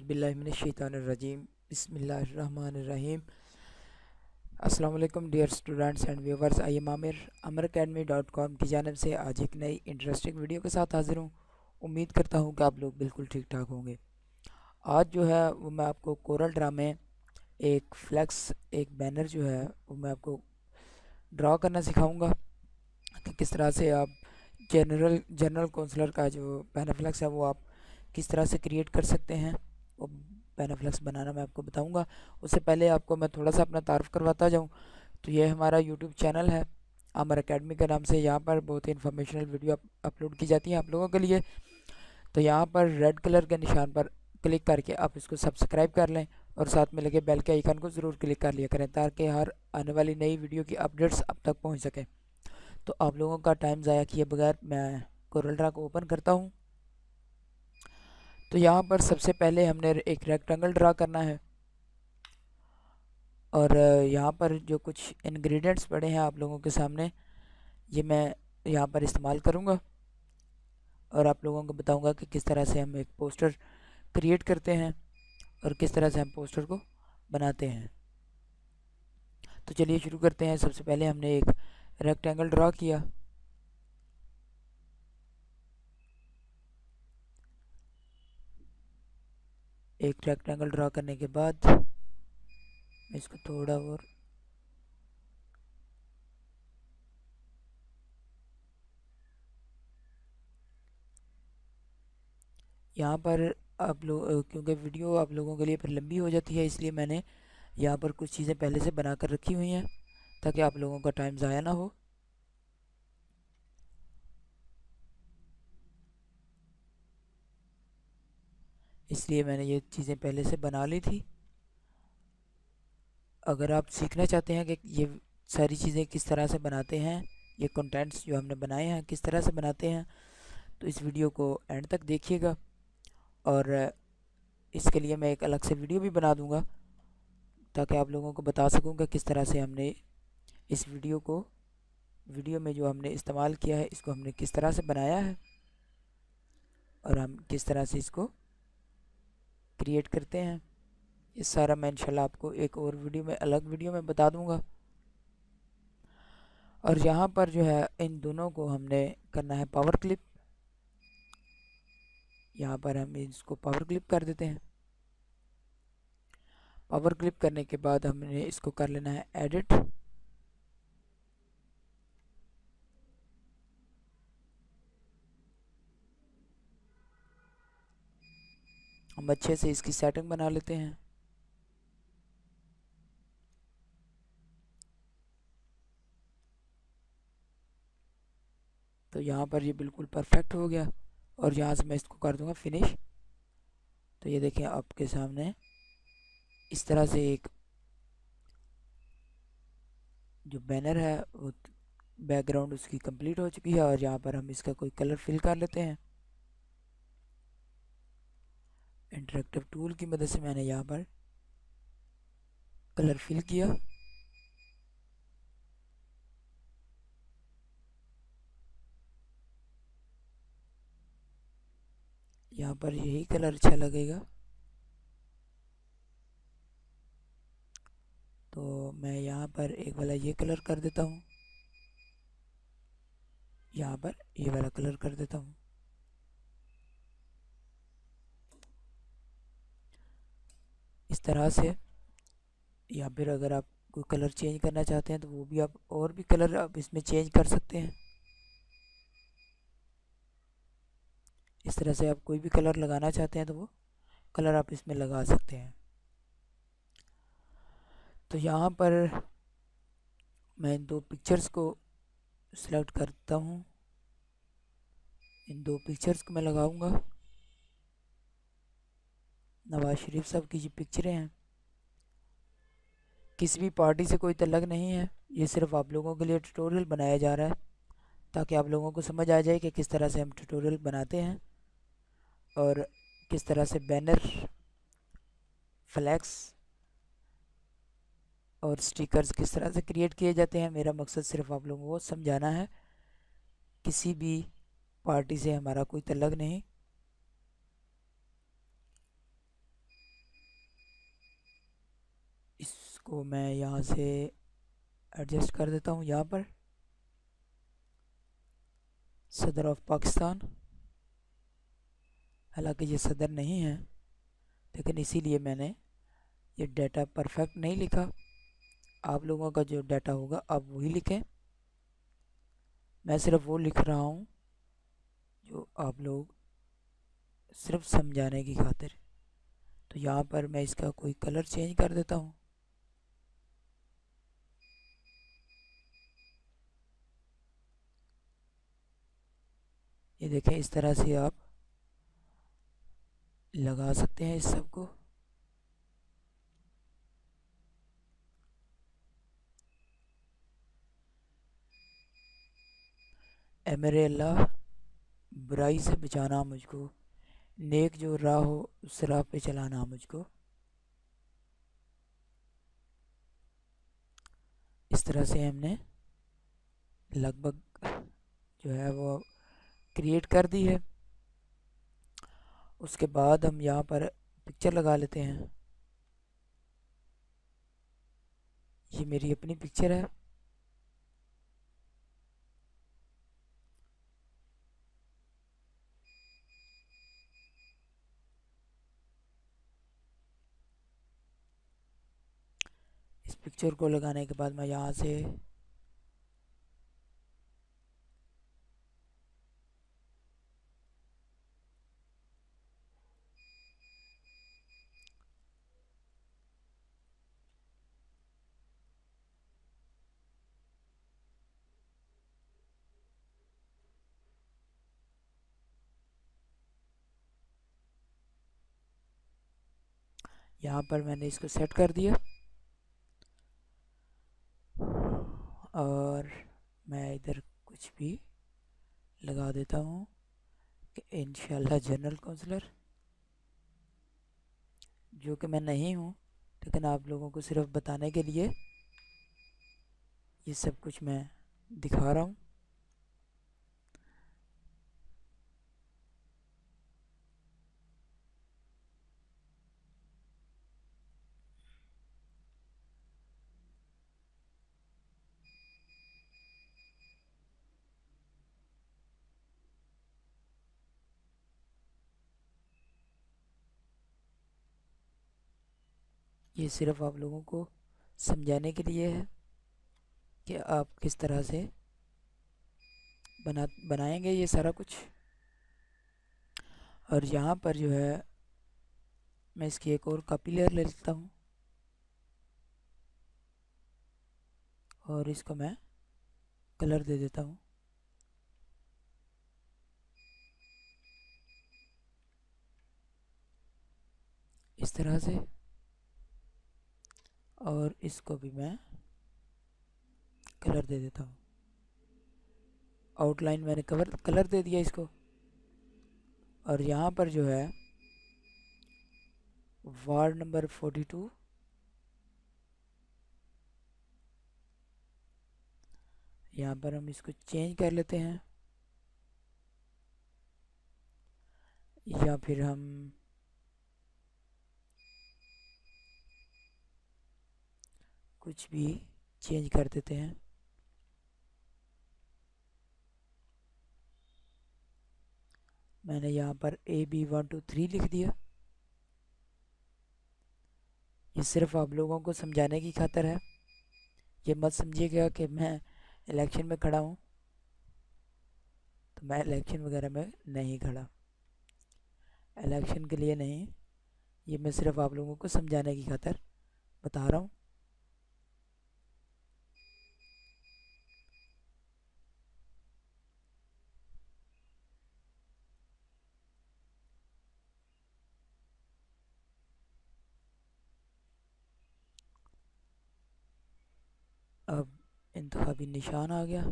औज़ुबिल्लाहिमिनश्शैतानिर्रजीम बिस्मिल्लाहिर्रहमानिर्रहीम। अस्सलाम वालेकुम dear students and viewers. I am amiracademy.com की जानिब से आज एक नई इंटरेस्टिंग वीडियो के साथ हाजिर हूँ। उम्मीद करता हूँ कि आप लोग बिल्कुल ठीक ठाक होंगे। आज जो है वो मैं आपको कोरल ड्रा में एक फ्लैक्स, एक बैनर जो है वो मैं आपको ड्रा करना सिखाऊंगा कि किस तरह से आप जनरल काउंसलर का जो पैनाफ्लेक्स है वो आप किस तरह से क्रिएट कर सकते हैं। वो पैनाफ्लेक्स बनाना मैं आपको बताऊंगा। उससे पहले आपको मैं थोड़ा सा अपना तारुफ करवाता जाऊं। तो ये हमारा यूट्यूब चैनल है आमिर एकेडमी के नाम से। यहाँ पर बहुत ही इन्फॉर्मेशनल वीडियो अपलोड की जाती है आप लोगों के लिए। तो यहाँ पर रेड कलर के निशान पर क्लिक करके आप इसको सब्सक्राइब कर लें और साथ में लगे बेल के आइकन को ज़रूर क्लिक कर लिया करें ताकि हर आने वाली नई वीडियो की अपडेट्स अब तक पहुँच सकें। तो आप लोगों का टाइम ज़ाया किए बगैर मैं कोरल ड्रा को ओपन करता हूँ। तो यहाँ पर सबसे पहले हमने एक रेक्टेंगल ड्रा करना है और यहाँ पर जो कुछ इंग्रेडिएंट्स पड़े हैं आप लोगों के सामने ये मैं यहाँ पर इस्तेमाल करूँगा और आप लोगों को बताऊँगा कि किस तरह से हम एक पोस्टर क्रिएट करते हैं और किस तरह से हम पोस्टर को बनाते हैं। तो चलिए शुरू करते हैं। सबसे पहले हमने एक रेक्टेंगल ड्रा किया। एक रेक्टेंगल ड्रा करने के बाद मैं इसको थोड़ा और यहाँ पर आप लोग क्योंकि वीडियो आप लोगों के लिए फिर लंबी हो जाती है इसलिए मैंने यहाँ पर कुछ चीज़ें पहले से बना कर रखी हुई हैं ताकि आप लोगों का टाइम ज़ाया ना हो। इसलिए मैंने ये चीज़ें पहले से बना ली थी। अगर आप सीखना चाहते हैं कि ये सारी चीज़ें किस तरह से बनाते हैं, ये कंटेंट्स जो हमने बनाए हैं किस तरह से बनाते हैं, तो इस वीडियो को एंड तक देखिएगा और इसके लिए मैं एक अलग से वीडियो भी बना दूंगा ताकि आप लोगों को बता सकूं कि किस तरह से हमने इस वीडियो में जो हमने इस्तेमाल किया है इसको हमने किस तरह से बनाया है और हम किस तरह से इसको क्रिएट करते हैं। ये सारा मैं इंशाल्लाह आपको एक और वीडियो में अलग वीडियो में बता दूंगा। और यहाँ पर जो है इन दोनों को हमने करना है पावर क्लिप। यहाँ पर हम इसको पावर क्लिप कर देते हैं। पावर क्लिप करने के बाद हमने इसको कर लेना है एडिट। हम अच्छे से इसकी सेटिंग बना लेते हैं। तो यहाँ पर ये बिल्कुल परफेक्ट हो गया और यहाँ से मैं इसको कर दूंगा फिनिश। तो ये देखें आपके सामने इस तरह से एक जो बैनर है वो बैकग्राउंड उसकी कंप्लीट हो चुकी है और यहाँ पर हम इसका कोई कलर फिल कर लेते हैं। इंटरेक्टिव टूल की मदद से मैंने यहाँ पर कलर फिल किया। यहाँ पर यही कलर अच्छा लगेगा तो मैं यहाँ पर एक वाला ये कलर कर देता हूँ, यहाँ पर ये वाला कलर कर देता हूँ। इस तरह से या फिर अगर आप कोई कलर चेंज करना चाहते हैं तो वो भी आप और भी कलर आप इसमें चेंज कर सकते हैं। इस तरह से आप कोई भी कलर लगाना चाहते हैं तो वो कलर आप इसमें लगा सकते हैं। तो यहाँ पर मैं इन दो पिक्चर्स को सिलेक्ट करता हूँ। इन दो पिक्चर्स को मैं लगाऊंगा। नवाज शरीफ साहब की जो पिक्चरें हैं किसी भी पार्टी से कोई तल्लक नहीं है, ये सिर्फ आप लोगों के लिए ट्यूटोरियल बनाया जा रहा है ताकि आप लोगों को समझ आ जाए कि किस तरह से हम ट्यूटोरियल बनाते हैं और किस तरह से बैनर, फ्लैक्स और स्टिकर्स किस तरह से क्रिएट किए जाते हैं। मेरा मकसद सिर्फ आप लोगों को समझाना है, किसी भी पार्टी से हमारा कोई तल्लक नहीं। इसको मैं यहाँ से एडजस्ट कर देता हूँ। यहाँ पर सदर ऑफ पाकिस्तान, हालांकि ये सदर नहीं है, लेकिन इसीलिए मैंने ये डाटा परफेक्ट नहीं लिखा। आप लोगों का जो डाटा होगा आप वही लिखें। मैं सिर्फ वो लिख रहा हूँ जो आप लोग सिर्फ समझाने की खातिर। तो यहाँ पर मैं इसका कोई कलर चेंज कर देता हूँ। ये देखें, इस तरह से आप लगा सकते हैं इस सब को। ए मेरे अल्लाह, बुराई से बचाना मुझको, नेक जो राह हो उस राह पे चलाना मुझको। इस तरह से हमने लगभग जो है वो क्रिएट कर दी है। उसके बाद हम यहाँ पर पिक्चर लगा लेते हैं। ये मेरी अपनी पिक्चर है। इस पिक्चर को लगाने के बाद मैं यहाँ से यहाँ पर मैंने इसको सेट कर दिया। और मैं इधर कुछ भी लगा देता हूँ कि इंशाल्लाह जनरल काउंसलर, जो कि मैं नहीं हूँ, लेकिन आप लोगों को सिर्फ बताने के लिए ये सब कुछ मैं दिखा रहा हूँ। ये सिर्फ आप लोगों को समझाने के लिए है कि आप किस तरह से बनाएंगे ये सारा कुछ। और यहाँ पर जो है मैं इसकी एक और कॉपी लेयर ले लेता हूँ और इसको मैं कलर दे देता हूँ। इस तरह से। और इसको भी मैं कलर दे देता हूँ। आउटलाइन मैंने कलर दे दिया इसको। और यहाँ पर जो है वार्ड नंबर 42, यहाँ पर हम इसको चेंज कर लेते हैं, या फिर हम कुछ भी चेंज कर देते हैं। मैंने यहाँ पर AB123 लिख दिया। ये सिर्फ आप लोगों को समझाने की खातिर है। ये मत समझिएगा कि मैं इलेक्शन में खड़ा हूँ, तो मैं इलेक्शन वगैरह में नहीं खड़ा, इलेक्शन के लिए नहीं। ये मैं सिर्फ आप लोगों को समझाने की खातिर बता रहा हूँ। अब इंतखाबी निशान आ गया।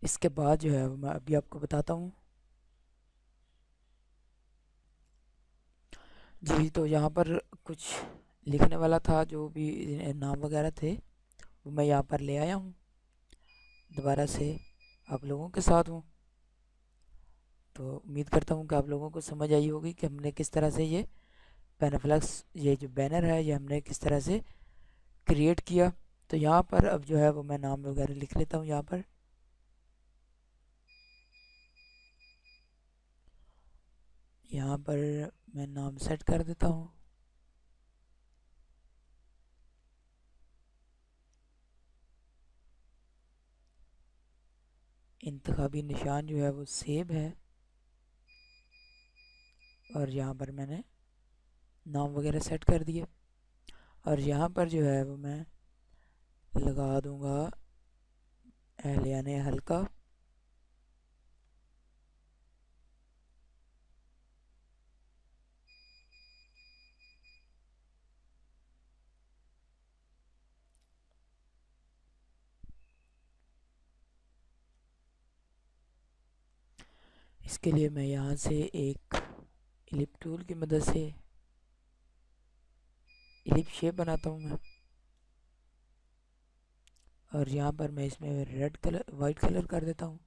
इसके बाद जो है मैं अभी आपको बताता हूँ। जी, तो यहाँ पर कुछ लिखने वाला था, जो भी नाम वगैरह थे वो मैं यहाँ पर ले आया हूँ, दोबारा से आप लोगों के साथ हूँ। तो उम्मीद करता हूँ कि आप लोगों को समझ आई होगी कि हमने किस तरह से ये पैनाफ्लेक्स, ये जो बैनर है, ये हमने किस तरह से क्रिएट किया। तो यहाँ पर अब जो है वो मैं नाम वगैरह लिख लेता हूँ। यहाँ पर मैं नाम सेट कर देता हूँ। इंतखाबी निशान जो है वो सेव है, और यहाँ पर मैंने नाम वगैरह सेट कर दिए। और यहाँ पर जो है वो मैं लगा दूंगा यानी हल्का। इसके लिए मैं यहाँ से एक इलिप टूल की मदद से इलिप शेप बनाता हूँ मैं, और यहाँ पर मैं इसमें रेड कलर, वाइट कलर कर देता हूँ,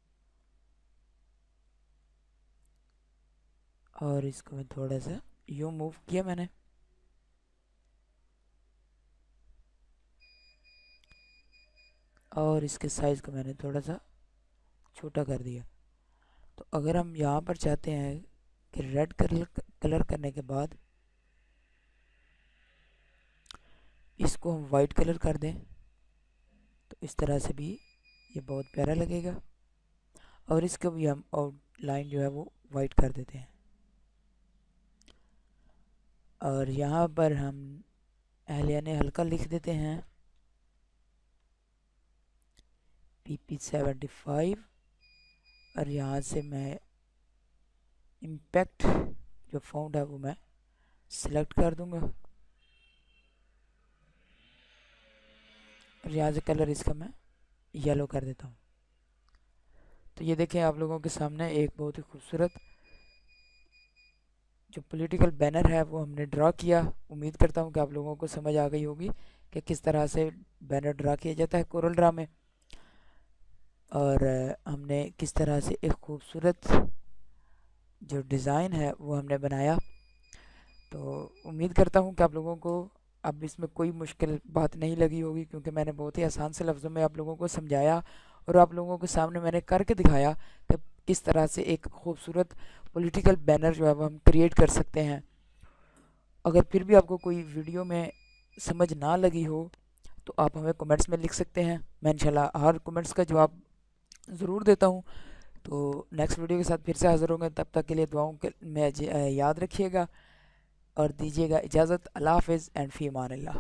और इसको मैं थोड़ा सा यूँ मूव किया मैंने, और इसके साइज़ को मैंने थोड़ा सा छोटा कर दिया। तो अगर हम यहाँ पर चाहते हैं कि रेड कलर करने के बाद इसको हम वाइट कलर कर दें, तो इस तरह से भी ये बहुत प्यारा लगेगा। और इसको भी हम आउटलाइन जो है वो वाइट कर देते हैं। और यहाँ पर हम यानी हल्का लिख देते हैं PP75, और यहाँ से मैं इम्पैक्ट जो फाउंड है वो मैं सिलेक्ट कर दूंगा, और यहाँ से कलर इसका मैं येलो कर देता हूँ। तो ये देखें, आप लोगों के सामने एक बहुत ही खूबसूरत जो पॉलिटिकल बैनर है वो हमने ड्रा किया। उम्मीद करता हूँ कि आप लोगों को समझ आ गई होगी कि किस तरह से बैनर ड्रा किया जाता है कोरल ड्रा में, और हमने किस तरह से एक खूबसूरत जो डिज़ाइन है वो हमने बनाया। तो उम्मीद करता हूँ कि आप लोगों को अब इसमें कोई मुश्किल बात नहीं लगी होगी, क्योंकि मैंने बहुत ही आसान से लफ्ज़ों में आप लोगों को समझाया, और आप लोगों के सामने मैंने करके दिखाया कि किस तरह से एक खूबसूरत पॉलिटिकल बैनर जो है वो हम क्रिएट कर सकते हैं। अगर फिर भी आपको कोई वीडियो में समझ ना लगी हो तो आप हमें कमेंट्स में लिख सकते हैं। मैं इंशाल्लाह हर कमेंट्स का जवाब ज़रूर देता हूँ। तो नेक्स्ट वीडियो के साथ फिर से हाज़िर होंगे, तब तक के लिए दुआओं के में याद रखिएगा और दीजिएगा इजाज़त। अल्लाह हाफ़िज़ एंड फ़ी अमान अल्लाह।